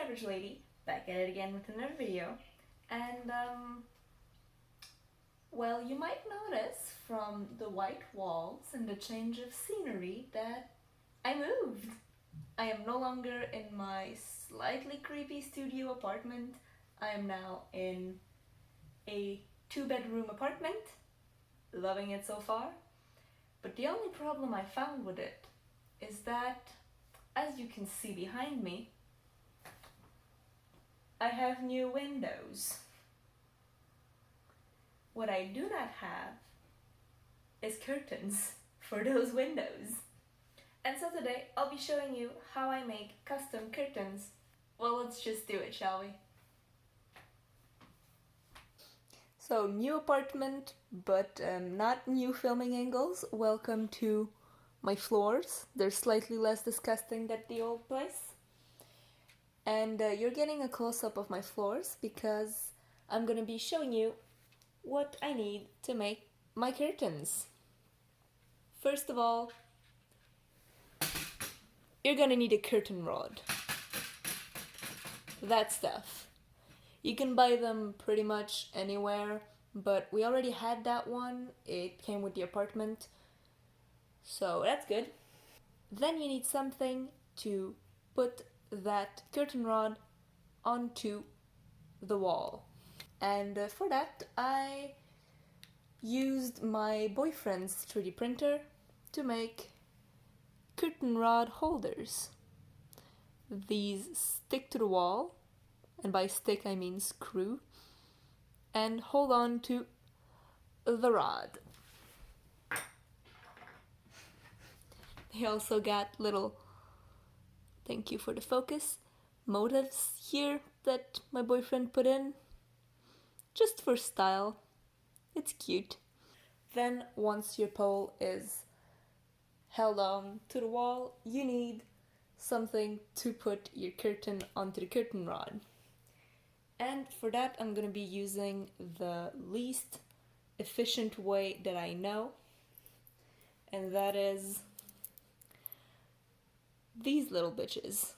Average Lady, back at it again with another video. And, well, you might notice from the white walls and the change of scenery that I moved. I am no longer in my slightly creepy studio apartment. I am now in a 2-bedroom apartment. Loving it so far. But the only problem I found with it is that, as you can see behind me, I have new windows. What I do not have is curtains for those windows. And so today I'll be showing you how I make custom curtains. Well, let's just do it, shall we? So, new apartment, but not new filming angles. Welcome to my floors. They're slightly less disgusting than the old place. And you're getting a close-up of my floors because I'm gonna be showing you what I need to make my curtains. First of all, you're gonna need a curtain rod. That stuff. You can buy them pretty much anywhere, but we already had that one. It came with the apartment, so that's good. Then you need something to put that curtain rod onto the wall. And for that, I used my boyfriend's 3D printer to make curtain rod holders. These stick to the wall, and by stick I mean screw, and hold on to the rod. They also got little, thank you for the focus, motifs here that my boyfriend put in, just for style. It's cute. Then once your pole is held on to the wall, you need something to put your curtain onto the curtain rod. And for that I'm gonna be using the least efficient way that I know, and that is these little bitches.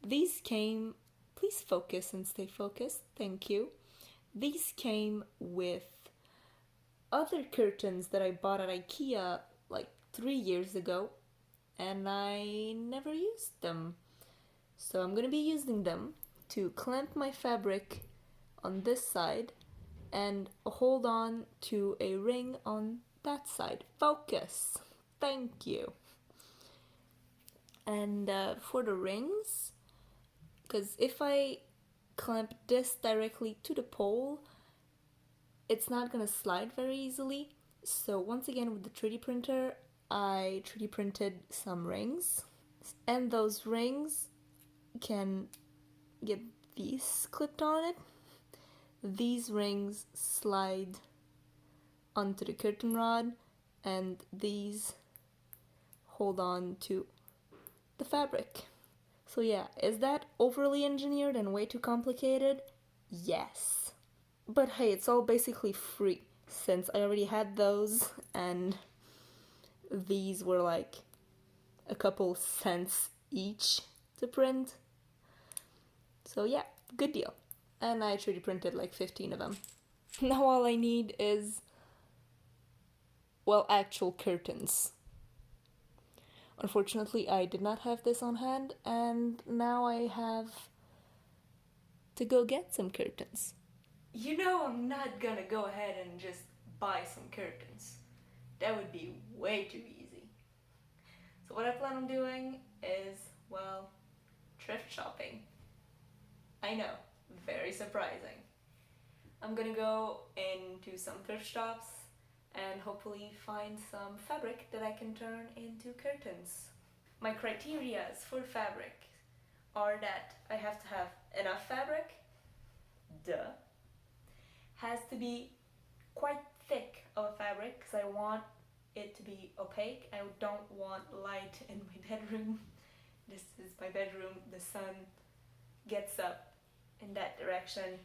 These came, please focus and stay focused, thank you. These came with other curtains that I bought at IKEA like 3 years ago, and I never used them. So I'm gonna be using them to clamp my fabric on this side and hold on to a ring on that side. Focus! Thank you! And for the rings, because if I clamp this directly to the pole, it's not gonna slide very easily. So once again with the 3D printer, I 3D printed some rings, and those rings can get these clipped on it. These rings slide onto the curtain rod, and these hold on to the fabric. So yeah, is that overly engineered and way too complicated? Yes. But hey, it's all basically free, since I already had those, and these were like a couple cents each to print. So yeah, good deal. And I 3D printed like 15 of them. Now all I need is, well, actual curtains. Unfortunately, I did not have this on hand, and now I have to go get some curtains. You know I'm not gonna go ahead and just buy some curtains. That would be way too easy. So what I plan on doing is, well, thrift shopping. I know, very surprising. I'm gonna go into some thrift shops and hopefully find some fabric that I can turn into curtains. My criteria for fabric are that I have to have enough fabric, duh. Has to be quite thick of a fabric because I want it to be opaque. I don't want light in my bedroom. This is my bedroom, the sun gets up in that direction.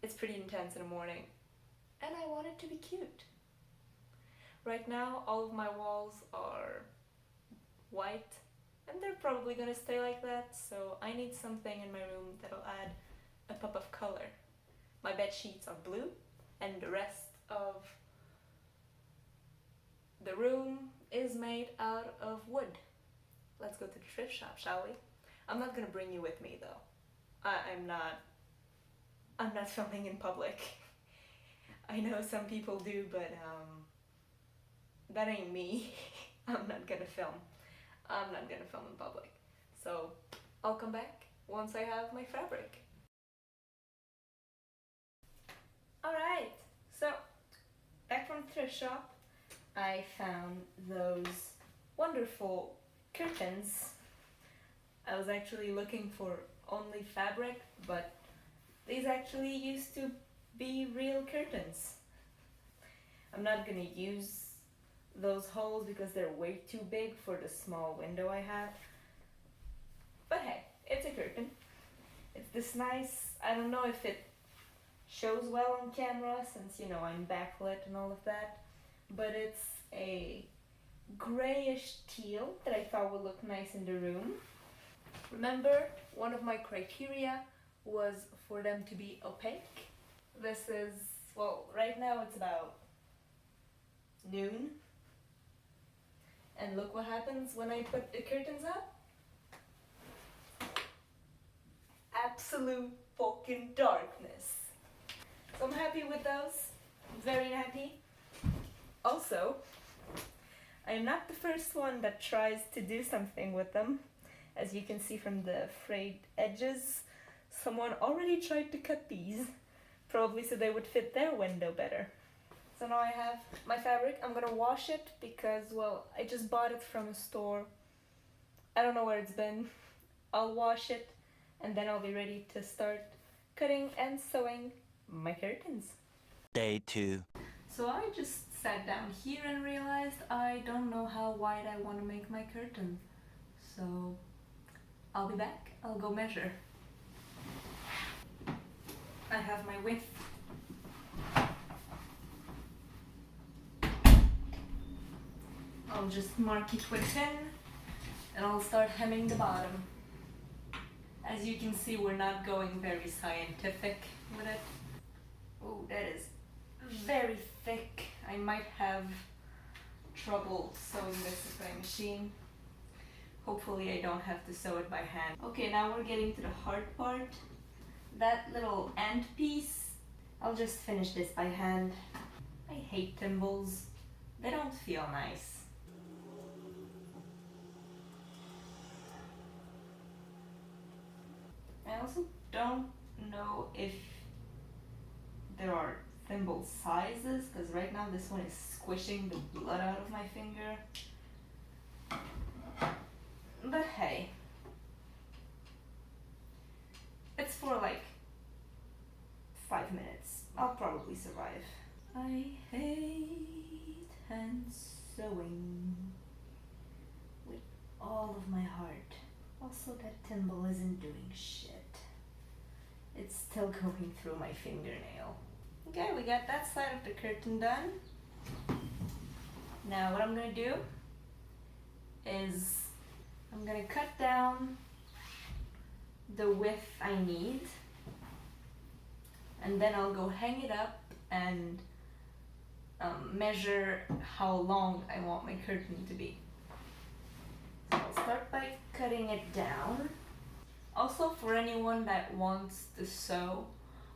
It's pretty intense in the morning. And I want it to be cute. Right now all of my walls are white and they're probably gonna stay like that, so I need something in my room that'll add a pop of color. My bed sheets are blue, and the rest of the room is made out of wood. Let's go to the thrift shop, shall we? I'm not gonna bring you with me though. I'm not filming in public. I know some people do, but that ain't me. I'm not gonna film. I'm not gonna film in public. So I'll come back once I have my fabric. Alright, so back from the thrift shop, I found those wonderful curtains. I was actually looking for only fabric, but these actually used to be real curtains. I'm not gonna use those holes because they're way too big for the small window I have. But hey, it's a curtain. It's this nice, I don't know if it shows well on camera since, you know, I'm backlit and all of that, but it's a grayish teal that I thought would look nice in the room. Remember, one of my criteria was for them to be opaque. This is, well, right now it's about noon. And look what happens when I put the curtains up. Absolute fucking darkness. So I'm happy with those. I'm very happy. Also, I am not the first one that tries to do something with them. As you can see from the frayed edges, someone already tried to cut these, probably so they would fit their window better. So now I have my fabric. I'm gonna wash it because, well, I just bought it from a store. I don't know where it's been. I'll wash it and then I'll be ready to start cutting and sewing my curtains. Day 2. So I just sat down here and realized I don't know how wide I want to make my curtain. So I'll be back. I'll go measure. I have my width. I'll just mark it with pin and I'll start hemming the bottom. As you can see, we're not going very scientific with it. Oh, that is very thick. I might have trouble sewing this with my machine. Hopefully I don't have to sew it by hand. Okay, now we're getting to the hard part. That little end piece, I'll just finish this by hand. I hate thimbles. They don't feel nice. I also don't know if there are thimble sizes, because right now this one is squishing the blood out of my finger. But hey, it's for like 5 minutes. I'll probably survive. I hate hand sewing with all of my heart. Also, that thimble isn't doing shit. It's still going through my fingernail. Okay, we got that side of the curtain done. Now what I'm gonna do is I'm gonna cut down the width I need, and then I'll go hang it up and measure how long I want my curtain to be. So I'll start by cutting it down. Also, for anyone that wants to sew,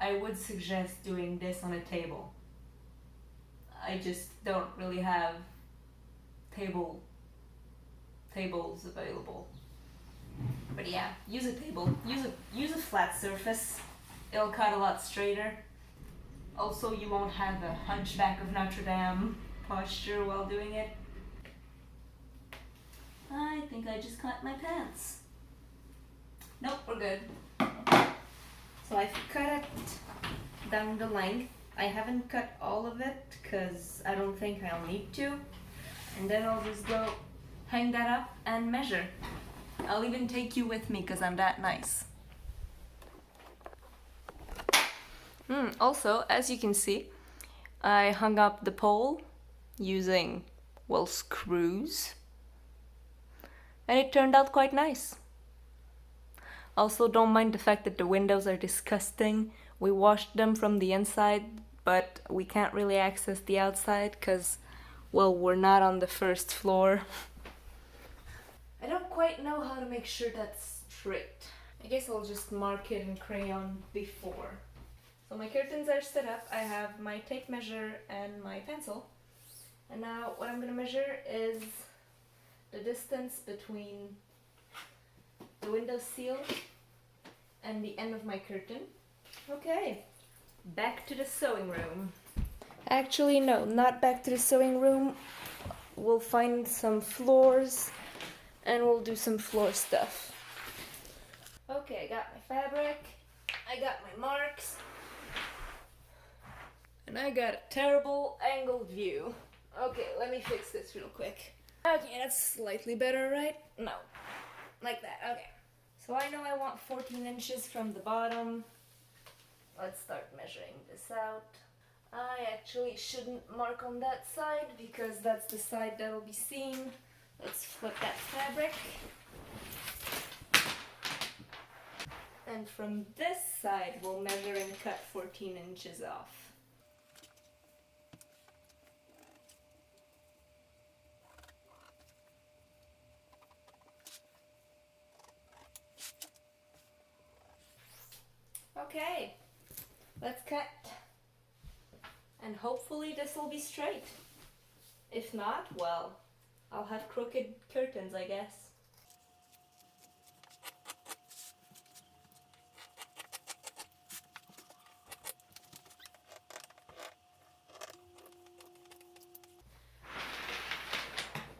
I would suggest doing this on a table. I just don't really have tables available. But yeah, use a table. Use a flat surface. It'll cut a lot straighter. Also, you won't have a Hunchback of Notre Dame posture while doing it. I think I just cut my pants. Nope, we're good. So I've cut it down the length. I haven't cut all of it because I don't think I'll need to. And then I'll just go hang that up and measure. I'll even take you with me because I'm that nice. Also, as you can see, I hung up the pole using, well, screws. and it turned out quite nice. Also, don't mind the fact that the windows are disgusting. We washed them from the inside, but we can't really access the outside because, well, we're not on the first floor. I don't quite know how to make sure that's straight. I guess I'll just mark it in crayon before. So my curtains are set up. I have my tape measure and my pencil. And now what I'm gonna measure is the distance between the window sill and the end of my curtain. Okay, back to the sewing room. Actually, no, not back to the sewing room. We'll find some floors and we'll do some floor stuff. Okay, I got my fabric, I got my marks, and I got a terrible angled view. Okay, let me fix this real quick. Okay, that's slightly better, right? No, like that, okay. So I know I want 14 inches from the bottom. Let's start measuring this out. I actually shouldn't mark on that side because that's the side that will be seen. Let's flip that fabric. And from this side, we'll measure and cut 14 inches off. Okay, let's cut. And hopefully this will be straight. If not, well, I'll have crooked curtains, I guess.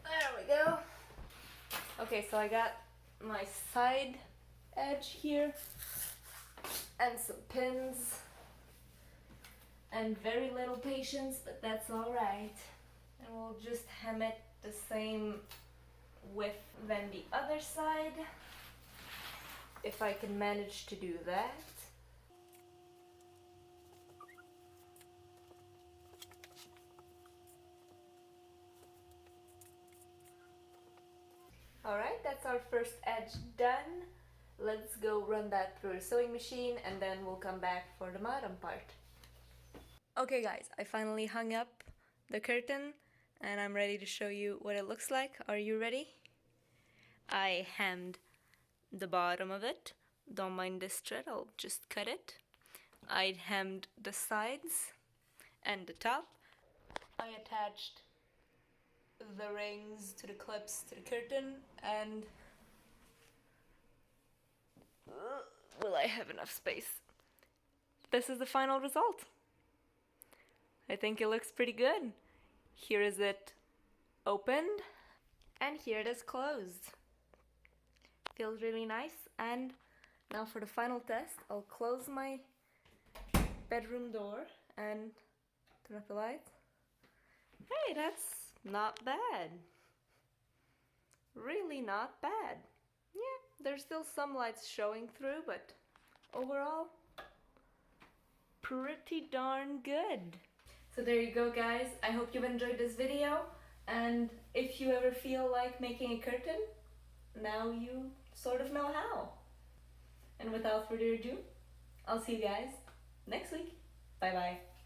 There we go. Okay, so I got my side edge here and some pins and very little patience, but that's alright. And we'll just hem it the same width than the other side, if I can manage to do that. Alright, that's our first edge done. Let's go run that through a sewing machine and then we'll come back for the bottom part. Okay guys, I finally hung up the curtain and I'm ready to show you what it looks like. Are you ready? I hemmed the bottom of it. Don't mind this thread, I'll just cut it. I hemmed the sides and the top. I attached the rings to the clips to the curtain and will I have enough space? This is the final result. I think it looks pretty good. Here is it opened and here it is closed. Feels really nice. And now for the final test, I'll close my bedroom door and turn off the lights. Hey, that's not bad. Really not bad. Yeah, there's still some lights showing through, but overall, pretty darn good. So there you go guys, I hope you enjoyed this video, and if you ever feel like making a curtain, now you sort of know how. And without further ado, I'll see you guys next week. Bye bye.